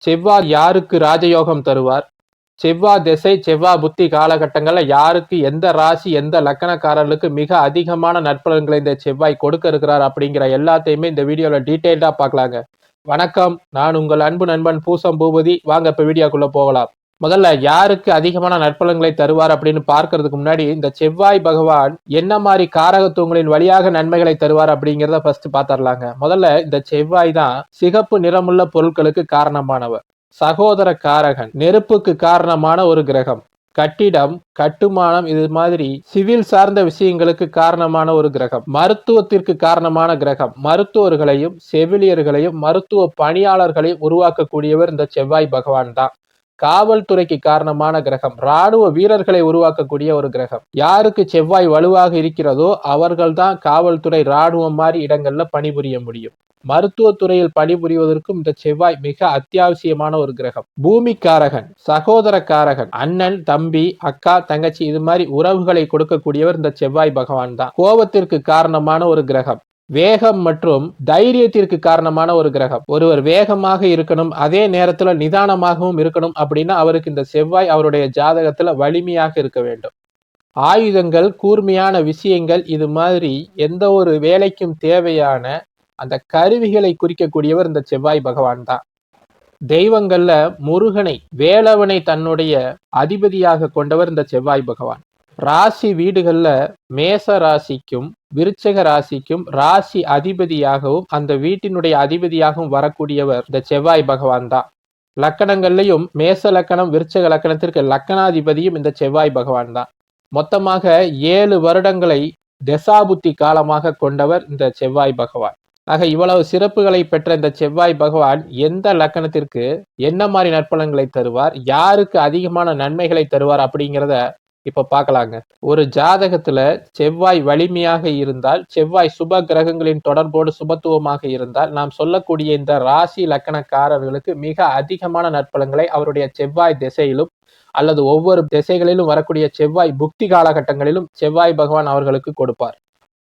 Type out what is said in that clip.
செவ்வாய் யாருக்கு ராஜயோகம் தருவார்? செவ்வாய் திசை, செவ்வாய் புத்தி காலகட்டங்கள்ல யாருக்கு, எந்த ராசி, எந்த லக்கணக்காரர்களுக்கு மிக அதிகமான நற்பலன்களை இந்த செவ்வாய் கொடுக்க இருக்கிறார் அப்படிங்கிற எல்லாத்தையுமே இந்த வீடியோல டீடைல்டா பார்க்கலாங்க. வணக்கம், நான் உங்கள் அன்பு நண்பன் பூசம் பூபதி. வாங்க இப்ப வீடியோக்குள்ள போகலாம். முதல்ல யாருக்கு அதிகமான நற்பலன்களை தருவார் அப்படின்னு பார்க்கறதுக்கு முன்னாடி இந்த செவ்வாய் பகவான் என்ன மாதிரி காரகத்துவங்களின் வழியாக நன்மைகளை தருவார் அப்படிங்கிறத ஃபர்ஸ்ட் பாத்திரலாங்க. முதல்ல இந்த செவ்வாய் தான் சிகப்பு நிறமுள்ள பொருட்களுக்கு காரணமானவர். சகோதர காரகன், நெருப்புக்கு காரணமான ஒரு கிரகம். கட்டிடம், கட்டுமானம், இது மாதிரி சிவில் சார்ந்த விஷயங்களுக்கு காரணமான ஒரு கிரகம். மருத்துவத்திற்கு காரணமான கிரகம். மருத்துவர்களையும் செவிலியர்களையும் மருத்துவ பணியாளர்களையும் உருவாக்கக்கூடியவர் இந்த செவ்வாய் பகவான் தான். காவல்துறைக்கு காரணமான கிரகம். ராணுவ வீரர்களை உருவாக்கக்கூடிய ஒரு கிரகம். யாருக்கு செவ்வாய் வலுவாக இருக்கிறதோ அவர்கள் தான் காவல்துறை, ராணுவம் மாதிரி இடங்கள்ல பணிபுரிய முடியும். மருத்துவத்துறையில் பணிபுரிவதற்கும் இந்த செவ்வாய் மிக அத்தியாவசியமான ஒரு கிரகம். பூமி காரகன், சகோதர காரகன், அண்ணன், தம்பி, அக்கா, தங்கச்சி, இது மாதிரி உறவுகளை கொடுக்கக்கூடியவர் இந்த செவ்வாய் பகவான் தான். கோபத்திற்கு காரணமான ஒரு கிரகம். வேகம் மற்றும் தைரியத்திற்கு காரணமான ஒரு கிரகம். ஒருவர் வேகமாக இருக்கணும், அதே நேரத்துல நிதானமாகவும் இருக்கணும் அப்படின்னா அவருக்கு இந்த செவ்வாய் அவருடைய ஜாதகத்துல வலிமையாக இருக்க வேண்டும். ஆயுதங்கள், கூர்மையான விஷயங்கள், இது மாதிரி எந்த ஒரு வேலைக்கும் தேவையான அந்த கருவிகளை குறிக்கக்கூடியவர் இந்த செவ்வாய் பகவான் தான். தெய்வங்கள்ல முருகனை, வேலவனை தன்னுடைய அதிபதியாக கொண்டவர் இந்த செவ்வாய் பகவான். ராசி வீடுகள்ல மேச ராசிக்கும் விருச்சக ராசிக்கும் ராசி அதிபதியாகவும் அந்த வீட்டினுடைய அதிபதியாகவும் வரக்கூடியவர் இந்த செவ்வாய் பகவான் தான். லக்கணங்கள்லையும் மேச லக்கணம், விருச்சக லக்கணத்திற்கு லக்கணாதிபதியும் இந்த செவ்வாய் பகவான் தான். மொத்தமாக 7 வருடங்களை தசாபுத்தி காலமாக கொண்டவர் இந்த செவ்வாய் பகவான். ஆக இவ்வளவு சிறப்புகளை பெற்ற இந்த செவ்வாய் பகவான் எந்த லக்கணத்திற்கு என்ன மாதிரி நற்பலன்களை தருவார், யாருக்கு அதிகமான நன்மைகளை தருவார் அப்படிங்கிறத இப்ப பார்க்கலாங்க. ஒரு ஜாதகத்துல செவ்வாய் வலிமையாக இருந்தால், செவ்வாய் சுப கிரகங்களின் தொடர்போடு சுபத்துவமாக இருந்தால், நாம் சொல்லக்கூடிய இந்த ராசி லக்கணக்காரர்களுக்கு மிக அதிகமான நற்பலன்களை அவருடைய செவ்வாய் திசையிலும் அல்லது ஒவ்வொரு திசைகளிலும் வரக்கூடிய செவ்வாய் புக்தி காலகட்டங்களிலும் செவ்வாய் பகவான் அவர்களுக்கு கொடுப்பார்.